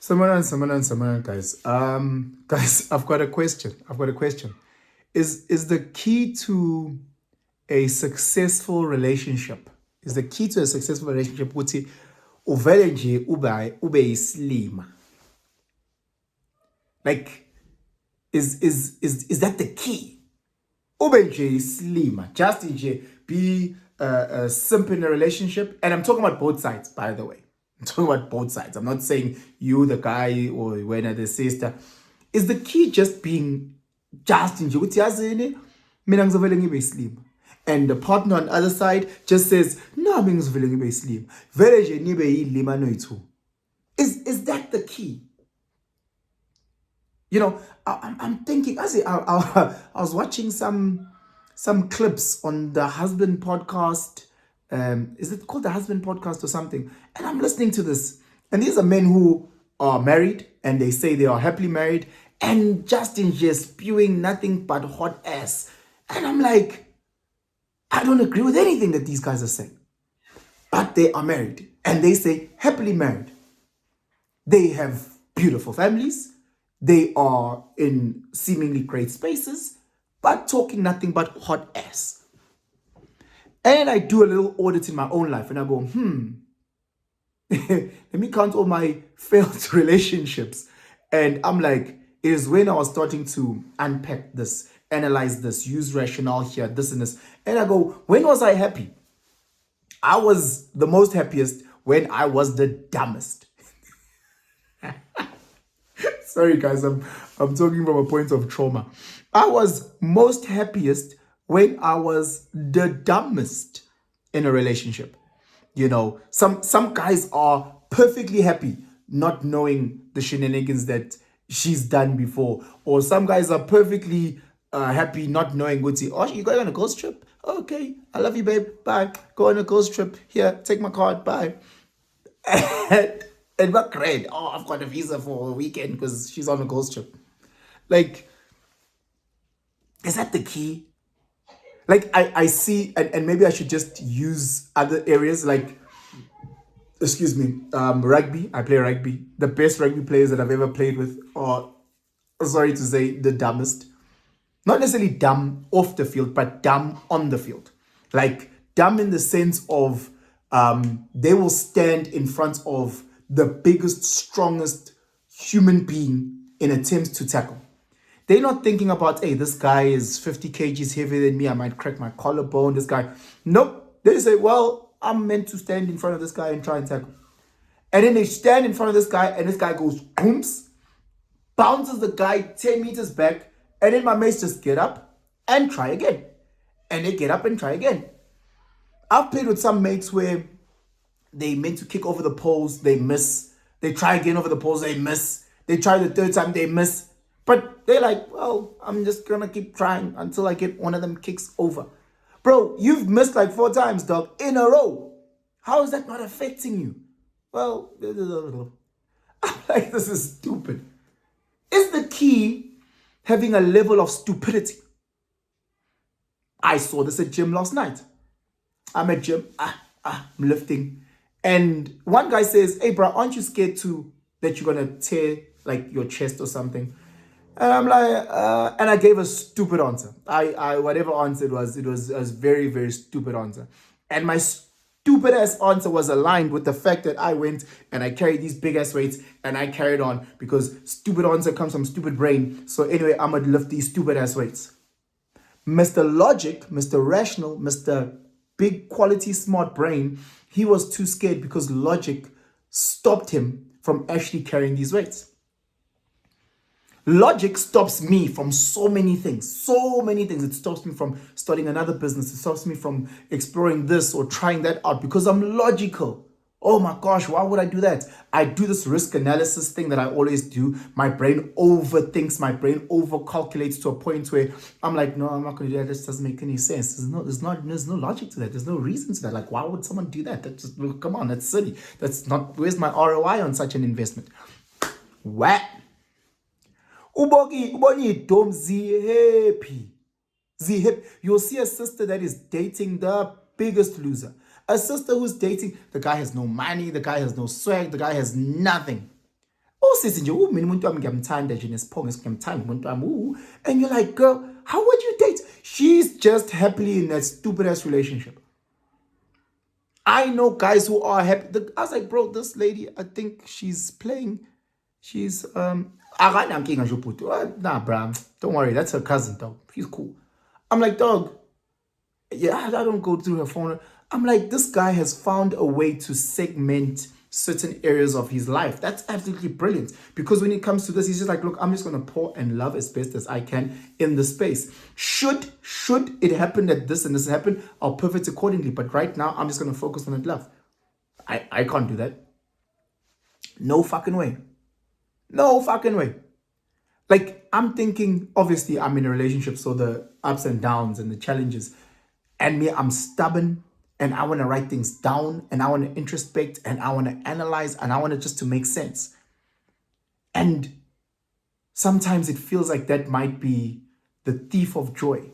Someone, guys. Guys, I've got a question. Is the key to a successful relationship? Is the key to a successful relationship ukuthi uvele nje ube islima? Like, is that the key? Ube nje islima, just nje be a simp in a relationship, and I'm talking about both sides, by the way. I'm talking about both sides. I'm not saying you, the guy, or when the sister. Is the key just being just in ukuthi mina ngizovele ngibe slim, and the partner on the other side just says no, mina ngizovele ngibe slim, vele nje nibe yilima noyithu? Is that the key? I'm thinking. I was watching some clips on the husband podcast. Is it called the husband podcast or something? And I'm listening to this, and these are men who are married and they say they are happily married, and Justin just spewing nothing but hot ass. And I'm like, I don't agree with anything that these guys are saying, but they are married and they say happily married. They have beautiful families. They are in seemingly great spaces, but talking nothing but hot ass. And I do a little audit in my own life and I go, let me count all my failed relationships. And I'm like, it is when I was starting to unpack this, analyze this, use rationale here, this and this. And I go, when was I happy? I was the most happiest when I was the dumbest. Sorry, guys, I'm talking from a point of trauma. I was most happiest when I was the dumbest in a relationship. Some guys are perfectly happy not knowing the shenanigans that she's done before. Or some guys are perfectly happy not knowing, oh, you going on a girls trip? Okay, I love you, babe. Bye. Go on a girls trip. Here, take my card. Bye. And we're great. Oh, I've got a visa for a weekend because she's on a girls trip. Like, is that the key? Like, I see, and maybe I should just use other areas like, excuse me, rugby. I play rugby. The best rugby players that I've ever played with are, sorry to say, the dumbest. Not necessarily dumb off the field, but dumb on the field. Like, dumb in the sense of they will stand in front of the biggest, strongest human being in attempts to tackle. They're not thinking about, hey, this guy is 50 kgs heavier than me. I might crack my collarbone. This guy. Nope. They say, well, I'm meant to stand in front of this guy and try and tackle. And then they stand in front of this guy and this guy goes, booms, bounces the guy 10 meters back. And then my mates just get up and try again. And they get up and try again. I've played with some mates where they meant to kick over the poles, they miss. They try again over the poles, they miss. They try the third time, they miss. But they're like, well, I'm just gonna keep trying until I get one of them kicks over. Bro, you've missed like 4 times, dog, in a row. How is that not affecting you? Well, I'm like, this is stupid. Is the key having a level of stupidity? I saw this at gym last night. I'm at gym, I'm lifting. And one guy says, hey, bro, aren't you scared that you're going to tear like your chest or something? And I'm like, and I gave a stupid answer. I whatever answer it was a very, very stupid answer. And my stupid ass answer was aligned with the fact that I went and I carried these big ass weights and I carried on because stupid answer comes from stupid brain. So anyway, I'm going to lift these stupid ass weights. Mr. Logic, Mr. Rational, Mr. Big quality smart brain, he was too scared because logic stopped him from actually carrying these weights. Logic stops me from so many things. It stops me from starting another business. It stops me from exploring this or trying that out because I'm logical. Oh my gosh, why would I do that? I do this risk analysis thing that I always do. My brain overthinks, my brain overcalculates to a point where I'm like, no, I'm not going to do that. This doesn't make any sense. There's no logic to that. There's no reason to that. Like, why would someone do that? That's just, come on, that's silly. That's not, where's my ROI on such an investment? What? Uboni dom happy. You'll see a sister that is dating the biggest loser. A sister who's dating, the guy has no money, the guy has no swag, the guy has nothing. awusithi nje mina umuntu wami ngiyamthanda nje nesiphongo ngiyamthanda umuntu wami and you're like, girl, how would you date? She's just happily in that stupid ass relationship. I know guys who are happy. I was like, bro, this lady, I think she's playing. She's nah, bro, don't worry, that's her cousin, dog. She's cool. I'm like, dog, yeah, I don't go through her phone. I'm like, this guy has found a way to segment certain areas of his life. That's absolutely brilliant. Because when it comes to this, he's just like, look, I'm just gonna pour and love as best as I can in the space. Should it happen that this and this happen, I'll pivot accordingly. But right now, I'm just gonna focus on that love. I can't do that. No fucking way. No fucking way. Like, I'm thinking, obviously, I'm in a relationship, so the ups and downs and the challenges. And me, I'm stubborn, and I want to write things down, and I want to introspect, and I want to analyze, and I want to just to make sense. And sometimes it feels like that might be the thief of joy.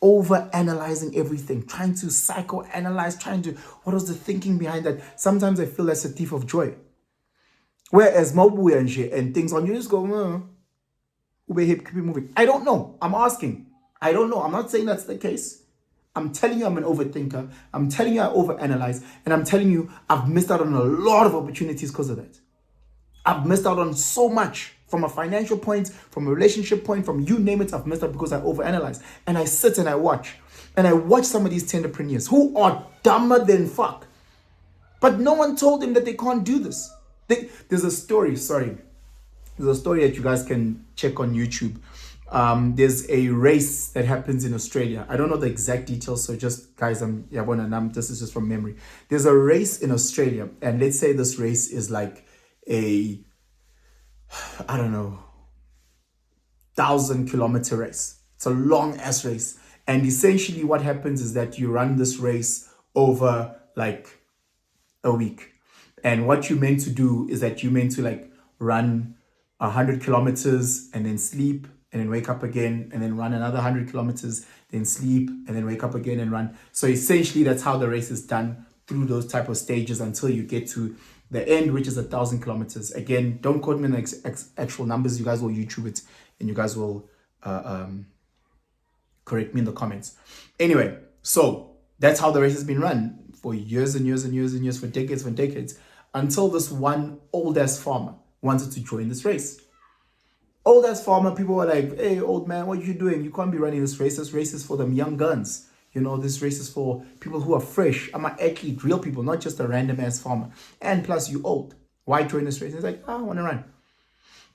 Over analyzing everything, trying to psychoanalyze, what was the thinking behind that? Sometimes I feel that's a thief of joy. Whereas Mobu and shit and things on you just go, keep moving. I don't know. I'm asking. I don't know. I'm not saying that's the case. I'm telling you I'm an overthinker. I'm telling you I overanalyze. And I'm telling you I've missed out on a lot of opportunities because of that. I've missed out on so much from a financial point, from a relationship point, from you name it. I've missed out because I overanalyze. And I sit and I watch. And I watch some of these entrepreneurs who are dumber than fuck. But no one told them that they can't do this. There's a story that you guys can check on YouTube. There's a race that happens in Australia. I don't know the exact details, so just guys, this is just from memory. There's a race in Australia, and let's say this race is like a, I don't know, 1,000-kilometer race. It's a long ass race. And essentially what happens is that you run this race over like a week. And what you're meant to do is that you're meant to like run 100 kilometers and then sleep and then wake up again and then run another 100 kilometers, then sleep and then wake up again and run. So essentially that's how the race is done, through those type of stages until you get to the end, which is 1,000 kilometers. Again, don't quote me on the actual numbers. You guys will YouTube it and you guys will correct me in the comments. Anyway, so that's how the race has been run for years and years and years and years, for decades, until this one old ass farmer wanted to join this race. Old ass farmer, people were like, hey, old man, what are you doing? You can't be running this race. This race is for them young guns. You know, this race is for people who are fresh. I'm an athlete, real people, not just a random ass farmer. And plus, you old. Why join this race? And he's like, I want to run.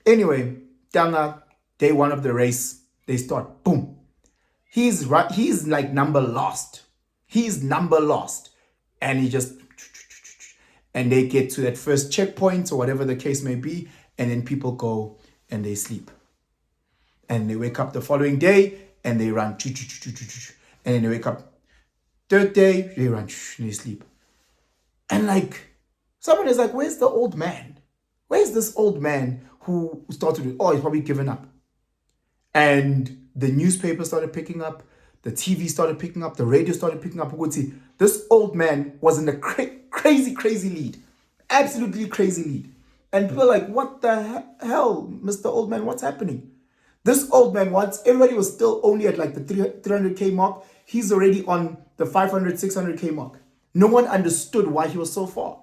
Anyway, Tanga, day one of the race, they start, boom. He's like number lost. He's number lost. And he just, and they get to that first checkpoint or whatever the case may be. And then people go and they sleep. And they wake up the following day and they run. And then they wake up. Third day, they run and they sleep. And like, someone is like, where's the old man? Where's this old man who started with, he's probably given up. And the newspaper started picking up. The TV started picking up. The radio started picking up. This old man was in a crazy lead. Absolutely crazy lead. And people are like, what the hell, Mr. Old Man, what's happening? This old man, once everybody was still only at like the 300K mark, he's already on the 500, 600K mark. No one understood why he was so far.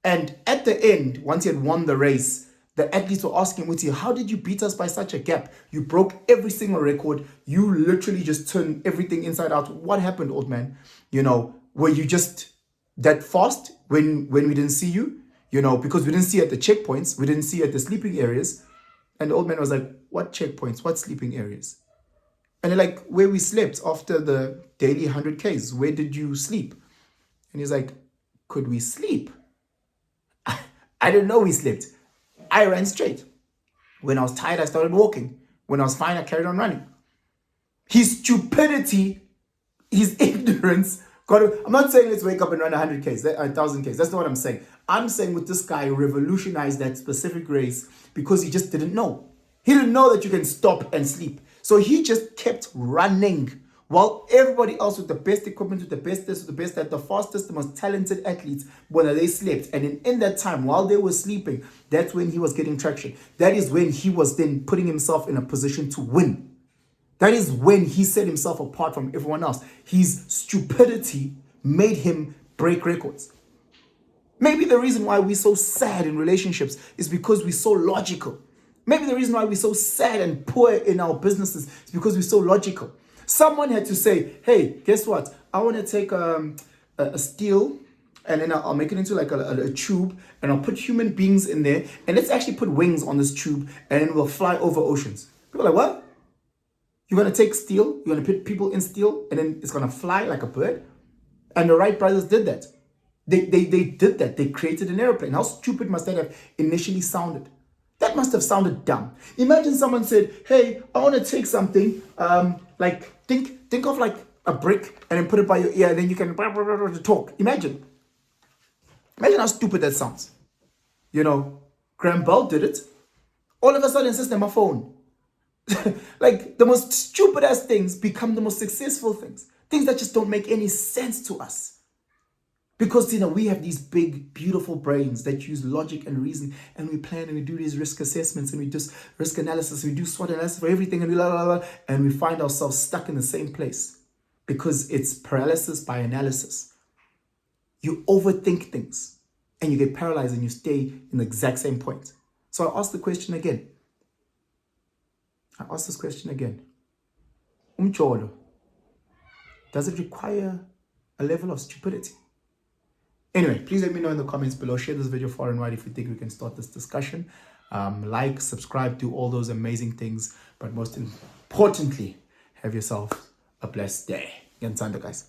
And at the end, once he had won the race, the athletes were asking him, how did you beat us by such a gap? You broke every single record. You literally just turned everything inside out. What happened, old man? You know, were you just that fast when we didn't see you? You know, because we didn't see you at the checkpoints. We didn't see you at the sleeping areas. And the old man was like, what checkpoints? What sleeping areas? And they're like, where we slept after the daily 100Ks. Where did you sleep? And he's like, could we sleep? I didn't know we slept. I ran straight. When I was tired, I started walking. When I was fine, I carried on running. His stupidity, his ignorance, I'm not saying let's wake up and run 100Ks, 1,000Ks. That's not what I'm saying. I'm saying with this guy revolutionized that specific race because he just didn't know. He didn't know that you can stop and sleep. So he just kept running While everybody else with the best equipment, with the best this, with the best that, the fastest, the most talented athletes, when they slept. And in that time, while they were sleeping, that's when he was getting traction. That is when he was then putting himself in a position to win. That is when he set himself apart from everyone else. His stupidity made him break records. Maybe the reason why we're so sad in relationships is because we're so logical. Maybe the reason why we're so sad and poor in our businesses is because we're so logical. Someone had to say, hey, guess what? I want to take a steel and then I'll make it into like a tube and I'll put human beings in there and let's actually put wings on this tube and then we'll fly over oceans. People are like, what? You're going to take steel, you're going to put people in steel and then it's going to fly like a bird? And the Wright brothers did that. They did that. They created an airplane. How stupid must that have initially sounded? That must have sounded dumb. Imagine someone said, hey, I want to take something, like think of like a brick and then put it by your ear and then you can talk. Imagine how stupid that sounds. Graham Bell did it. All of a sudden, it's just on my phone. Like the most stupid ass things become the most successful things. Things that just don't make any sense to us. Because, we have these big, beautiful brains that use logic and reason, and we plan and we do these risk assessments and we do risk analysis, and we do SWOT analysis for everything, and we find ourselves stuck in the same place because it's paralysis by analysis. You overthink things and you get paralyzed and you stay in the exact same point. So I ask this question again. Umcholo, does it require a level of stupidity? Anyway, please let me know in the comments below. Share this video far and wide if you think we can start this discussion. Like, subscribe, do all those amazing things. But most importantly, have yourself a blessed day. Guys.